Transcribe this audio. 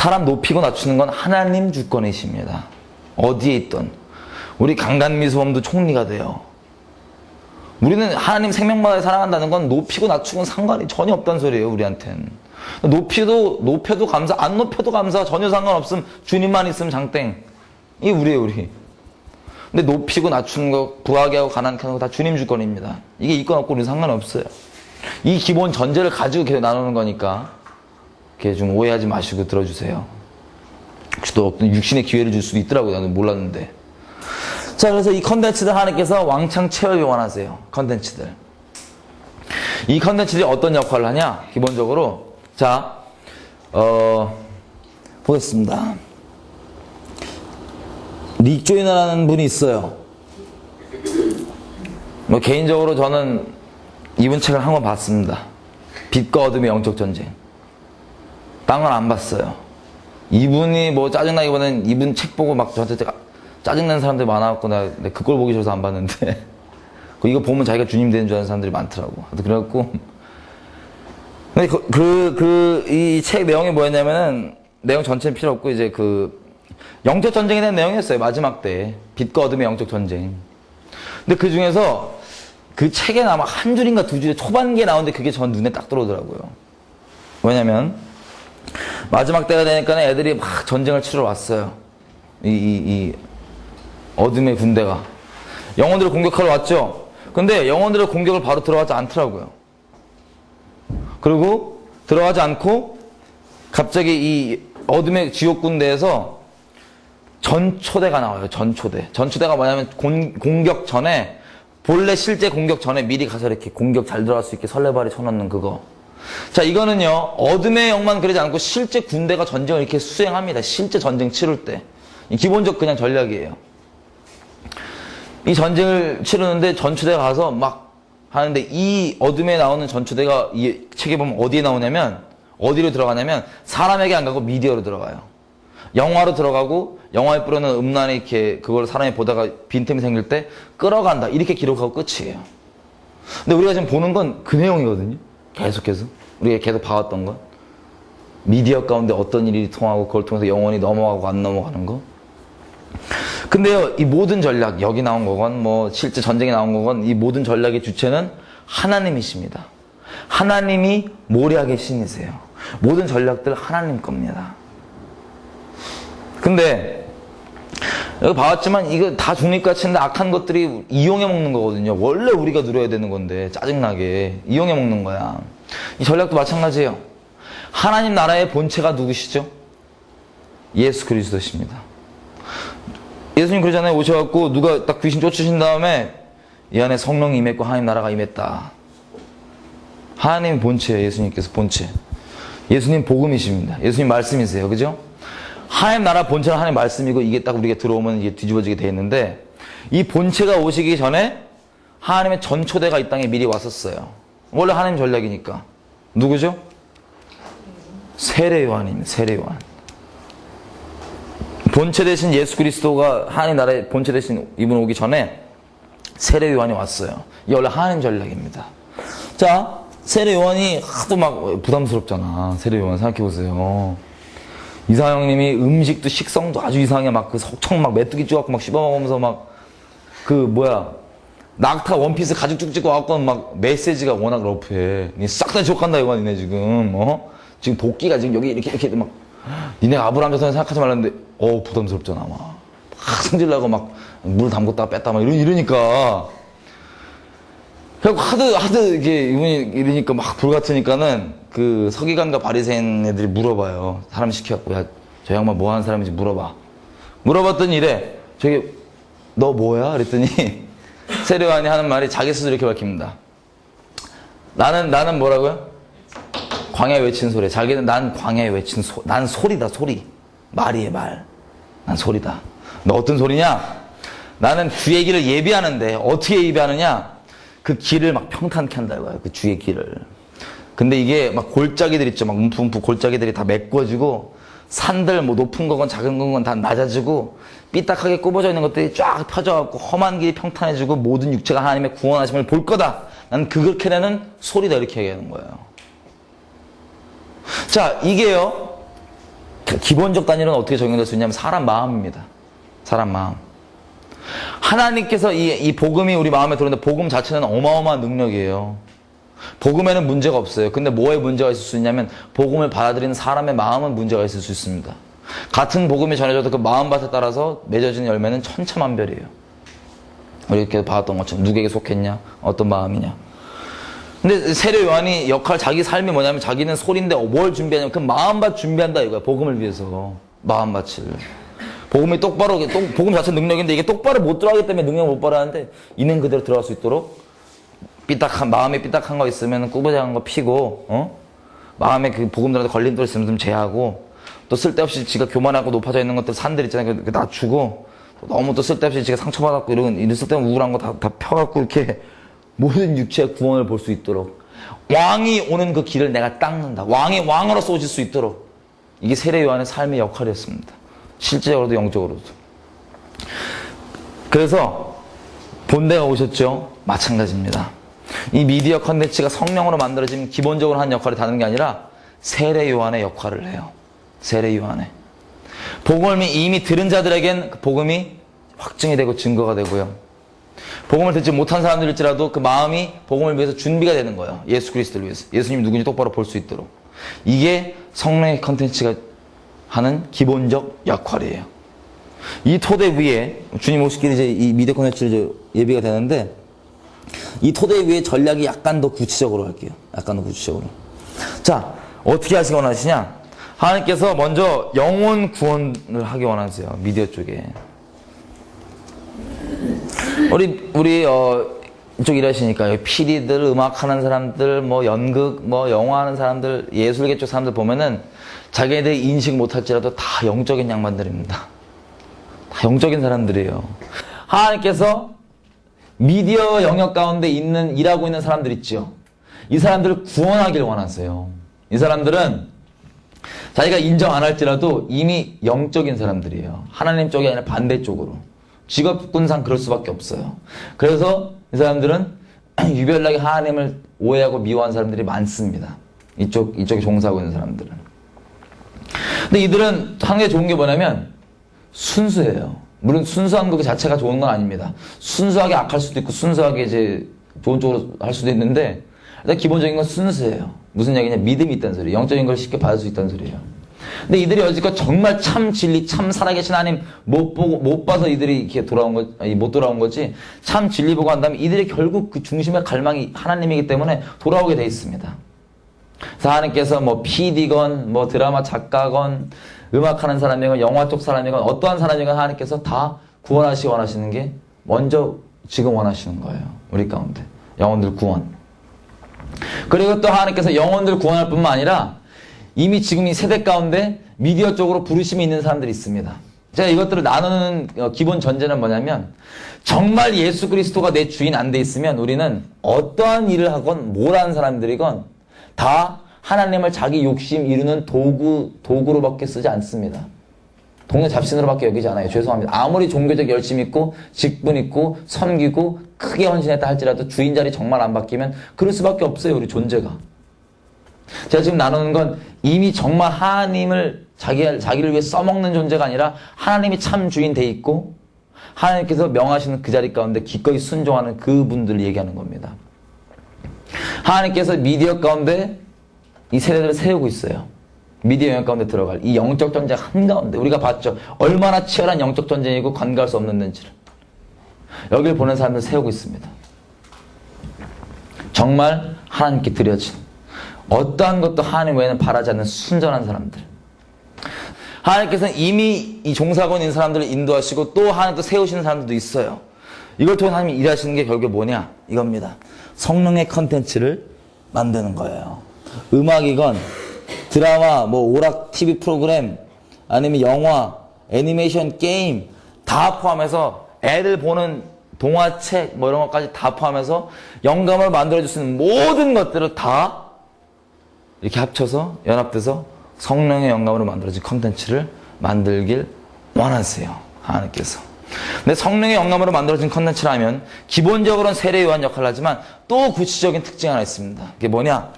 사람 높이고 낮추는 건 하나님 주권이십니다. 어디에 있든. 우리 강간미수범도 총리가 돼요. 우리는 하나님 생명마다 사랑한다는 건 높이고 낮추고는 상관이 전혀 없다는 소리예요, 우리한텐. 높여도 감사, 안 높여도 감사, 전혀 상관없음, 주님만 있으면 장땡. 이게 우리예요, 우리. 근데 높이고 낮추는 거, 부하게 하고 가난하게 하는 거 다 주님 주권입니다. 이게 있건 없고 우리는 상관없어요. 이 기본 전제를 가지고 계속 나누는 거니까, 이렇게 좀 오해하지 마시고 들어주세요. 혹시 또 어떤 육신의 기회를 줄 수도 있더라고요. 나는 몰랐는데. 자, 그래서 이 컨텐츠들 하나님께서 왕창 채워 요원하세요. 컨텐츠들. 이 컨텐츠들이 어떤 역할을 하냐? 기본적으로. 자, 보겠습니다. 릭 조이너라는 분이 있어요. 뭐, 개인적으로 저는 이분 책을 한 권 봤습니다. 빛과 어둠의 영적 전쟁. 딴 건 안 봤어요. 이분이 뭐 짜증나기보다는 이분 책 보고 막 저한테 짜증나는 사람들이 많아갖고 나 그걸 보기 싫어서 안 봤는데 이거 보면 자기가 주님 되는 줄 아는 사람들이 많더라고. 그래갖고 근데 이 책 내용이 뭐였냐면은 내용 전체는 필요 없고 이제 영적 전쟁에 대한 내용이었어요. 마지막 때 빛과 어둠의 영적 전쟁. 근데 그 중에서 그 책에 아마 한 줄인가 두 줄에 초반기에 나오는데 그게 전 눈에 딱 들어오더라고요. 왜냐면 마지막 때가 되니까 애들이 막 전쟁을 치러 왔어요. 이 어둠의 군대가. 영혼들을 공격하러 왔죠? 근데 영혼들의 공격을 바로 들어가지 않더라고요. 그리고 들어가지 않고 갑자기 이 어둠의 지옥 군대에서 전초대가 나와요. 전초대. 전초대가 뭐냐면 공격 전에 본래 실제 공격 전에 미리 가서 이렇게 공격 잘 들어갈 수 있게 설레발에 쳐놓는 그거. 자, 이거는요, 어둠의 영만 그러지 않고 실제 군대가 전쟁을 이렇게 수행합니다. 실제 전쟁 치를 때. 기본적 그냥 전략이에요. 이 전쟁을 치르는데 전초대가 가서 막 하는데 이 어둠에 나오는 전초대가 이 책에 보면 어디에 나오냐면, 어디로 들어가냐면 사람에게 안 가고 미디어로 들어가요. 영화로 들어가고 영화에 뿌려놓은 음란에 이렇게 그걸 사람이 보다가 빈틈이 생길 때 끌어간다. 이렇게 기록하고 끝이에요. 근데 우리가 지금 보는 건 그 내용이거든요. 계속해서 우리가 계속 봐왔던 것, 미디어 가운데 어떤 일이 통하고 그걸 통해서 영혼이 넘어가고 안 넘어가는 거. 근데요, 이 모든 전략, 여기 나온 거건 뭐 실제 전쟁에 나온 거건 이 모든 전략의 주체는 하나님이십니다. 하나님이 모략의 신이세요. 모든 전략들 하나님 겁니다. 근데 여기 봐왔지만 이거 다 중립가치인데 악한 것들이 이용해 먹는 거거든요. 원래 우리가 누려야 되는 건데 짜증나게 이용해 먹는 거야. 이 전략도 마찬가지예요. 하나님 나라의 본체가 누구시죠? 예수 그리스도십니다. 예수님 그러잖아요. 오셔갖고 누가 딱 귀신 쫓으신 다음에 이 안에 성령이 임했고 하나님 나라가 임했다. 하나님 본체예요. 예수님께서 본체. 예수님 복음이십니다. 예수님 말씀이세요. 그죠? 하나님 나라 본체는 하나님 말씀이고 이게 딱 우리가 들어오면 이게 뒤집어지게 돼 있는데 이 본체가 오시기 전에 하나님의 전초대가 이 땅에 미리 왔었어요. 원래 하나님 전략이니까. 누구죠? 세례 요한입니다. 세례 요한. 본체 대신 예수 그리스도가 하나님 나라의 본체 대신 이분 오기 전에 세례 요한이 왔어요. 이게 원래 하나님 전략입니다. 자, 세례 요한이 하도 막 부담스럽잖아. 세례 요한 생각해보세요. 이상형님이 음식도 식성도 아주 이상해. 막 그 석청 막 메뚜기 쪄갖고 막 씹어먹으면서 막 낙타 원피스 가죽 쭉 찍고 와갖고 막 메시지가 워낙 러프해. 싹 다 지옥 간다 이거 니네 지금. 지금 도끼가 지금 여기 이렇게 막 니네 아브라함 자손 생각하지 말라는데 부담스럽잖아. 막 성질나고 막 물 담궜다가 뺐다 막 이러니까. 그리고 하도 이게 이분이 이러니까 막 불같으니까는 그 서기관과 바리새인 애들이 물어봐요. 사람 시켜갖고 야, 저 양반 뭐 하는 사람인지 물어봐. 물어봤더니 이래. 저기 너 뭐야? 그랬더니 세례 요한이 하는 말이 자기 스스로 이렇게 밝힙니다. 나는 뭐라고요? 광야에 외친 소리. 자기는 난 광야에 외친 난 소리다 소리. 말이에요 말. 난 소리다. 너 어떤 소리냐? 나는 주의 길을 예비하는데 어떻게 예비하느냐? 그 길을 막 평탄케 한다 이거야. 그 주의 길을. 근데 이게 막 골짜기들 있죠. 막 움푹움푹 골짜기들이 다 메꿔지고 산들 뭐 높은 거건 작은 건 다 낮아지고 삐딱하게 굽어져 있는 것들이 쫙 펴져갖고 험한 길이 평탄해지고 모든 육체가 하나님의 구원하심을 볼 거다. 나는 그렇게 내는 소리다 이렇게 얘기하는 거예요. 자, 이게요. 기본적 단위는 어떻게 적용될 수 있냐면 사람 마음입니다. 사람 마음. 하나님께서 이 복음이 우리 마음에 들어오는데 복음 자체는 어마어마한 능력이에요. 복음에는 문제가 없어요. 근데 뭐에 문제가 있을 수 있냐면 복음을 받아들이는 사람의 마음은 문제가 있을 수 있습니다. 같은 복음이 전해져도 그 마음밭에 따라서 맺어지는 열매는 천차만별이에요. 우리 이렇게 봐왔던 것처럼 누구에게 속했냐, 어떤 마음이냐. 근데 세례 요한이 자기 삶이 뭐냐면 자기는 소리인데 뭘 준비하냐면 그 마음밭 준비한다 이거야. 복음을 위해서 마음밭을. 복음이 똑바로 복음 자체 능력인데 이게 똑바로 못 들어가기 때문에 능력을 못 발휘하는데 있는 그대로 들어갈 수 있도록 마음에 삐딱한 거 있으면 꾸부장한 거 피고, 마음에 그 복음들한테 걸림돌 있으면 좀 제하고, 또 쓸데없이 지가 교만하고 높아져 있는 것들 산들 있잖아요. 그 낮추고, 너무 또 쓸데없이 지가 상처받았고 이런 쓸데없는 우울한 거 다 펴갖고 이렇게 모든 육체의 구원을 볼 수 있도록 왕이 오는 그 길을 내가 닦는다. 왕이 왕으로서 오실 수 있도록 이게 세례 요한의 삶의 역할이었습니다. 실제적으로도 영적으로도. 그래서 본대가 오셨죠. 마찬가지입니다. 이 미디어 컨텐츠가 성령으로 만들어지면 기본적으로 한 역할이 다른 게 아니라 세례 요한의 역할을 해요. 세례 요한의. 복음을 이미 들은 자들에겐 그 복음이 확증이 되고 증거가 되고요. 복음을 듣지 못한 사람들일지라도 그 마음이 복음을 위해서 준비가 되는 거예요. 예수 그리스도를 위해서. 예수님이 누군지 똑바로 볼 수 있도록. 이게 성령의 컨텐츠가 하는 기본적 역할이에요. 이 토대 위에 주님 오시길 이제 이 미디어 컨텐츠를 예비가 되는데 이 토대 위에 전략이 약간 더 구체적으로 할게요. 약간 더 구체적으로. 자, 어떻게 하시기 원하시냐? 하나님께서 먼저 영혼 구원을 하기 원하세요. 미디어 쪽에. 우리 이쪽 일하시니까 PD들, 음악하는 사람들, 뭐 연극, 뭐 영화하는 사람들, 예술계 쪽 사람들 보면은 자기네들이 인식 못할지라도 다 영적인 양반들입니다. 다 영적인 사람들이에요. 하나님께서 미디어 영역 가운데 일하고 있는 사람들 있죠. 이 사람들을 구원하길 원하세요. 이 사람들은 자기가 인정 안 할지라도 이미 영적인 사람들이에요. 하나님 쪽이 아니라 반대쪽으로. 직업군상 그럴 수밖에 없어요. 그래서 이 사람들은 유별나게 하나님을 오해하고 미워하는 사람들이 많습니다. 이쪽에 종사하고 있는 사람들은. 근데 이들은 한 개 좋은 게 뭐냐면 순수해요. 물론 순수한 것 자체가 좋은 건 아닙니다. 순수하게 악할 수도 있고 순수하게 이제 좋은 쪽으로 할 수도 있는데 일단 기본적인 건 순수해요. 무슨 얘기냐? 믿음이 있다는 소리예요. 영적인 걸 쉽게 받을 수 있다는 소리예요. 근데 이들이 여지껏 정말 참 진리, 참 살아계신 하나님 못 봐서 이들이 이렇게 못 돌아온 거지. 참 진리 보고 한다면 이들이 결국 그 중심의 갈망이 하나님이기 때문에 돌아오게 돼 있습니다. 그래서 하나님께서 뭐 PD건, 뭐 드라마 작가건, 음악하는 사람이건, 영화 쪽 사람이건, 어떠한 사람이건 하나님께서 다 구원하시기 원하시는 게 먼저 지금 원하시는 거예요. 우리 가운데. 영혼들 구원. 그리고 또 하나님께서 영혼들 구원할 뿐만 아니라 이미 지금 이 세대 가운데 미디어 쪽으로 부르심이 있는 사람들이 있습니다. 제가 이것들을 나누는 기본 전제는 뭐냐면 정말 예수 그리스도가 내 주인 안 돼 있으면 우리는 어떠한 일을 하건 뭘 하는 사람들이건 다 하나님을 자기 욕심 이루는 도구로밖에 쓰지 않습니다. 동네 잡신으로밖에 여기지 않아요. 죄송합니다. 아무리 종교적 열심 있고 직분 있고 섬기고 크게 헌신했다 할지라도 주인 자리 정말 안 바뀌면 그럴 수밖에 없어요. 우리 존재가. 제가 지금 나누는 건 이미 정말 하나님을 자기를 위해 써먹는 존재가 아니라 하나님이 참 주인 돼 있고 하나님께서 명하시는 그 자리 가운데 기꺼이 순종하는 그분들을 얘기하는 겁니다. 하나님께서 미디어 가운데 이 세대들을 세우고 있어요. 미디어 영역 가운데 들어갈 이 영적 전쟁 한가운데 우리가 봤죠. 얼마나 치열한 영적 전쟁이고 관계할 수 없는지를. 여기를 보는 사람들 세우고 있습니다. 정말 하나님께 드려진 어떠한 것도 하나님 외에는 바라지 않는 순전한 사람들. 하나님께서는 이미 이 종사하고 있는 사람들을 인도하시고 또 하나님 또 세우시는 사람들도 있어요. 이걸 통해 하나님이 일하시는 게 결국 뭐냐? 이겁니다. 성령의 컨텐츠를 만드는 거예요. 음악이건 드라마, 뭐 오락 TV 프로그램, 아니면 영화, 애니메이션, 게임 다 포함해서 애들 보는 동화책 뭐 이런 것까지 다 포함해서 영감을 만들어줄 수 있는 모든 것들을 다 이렇게 합쳐서 연합돼서 성령의 영감으로 만들어진 컨텐츠를 만들길 원하세요. 하나님께서. 근데 성령의 영감으로 만들어진 컨텐츠라면 기본적으로는 세례 요한 역할을 하지만 또 구체적인 특징이 하나 있습니다. 그게 뭐냐?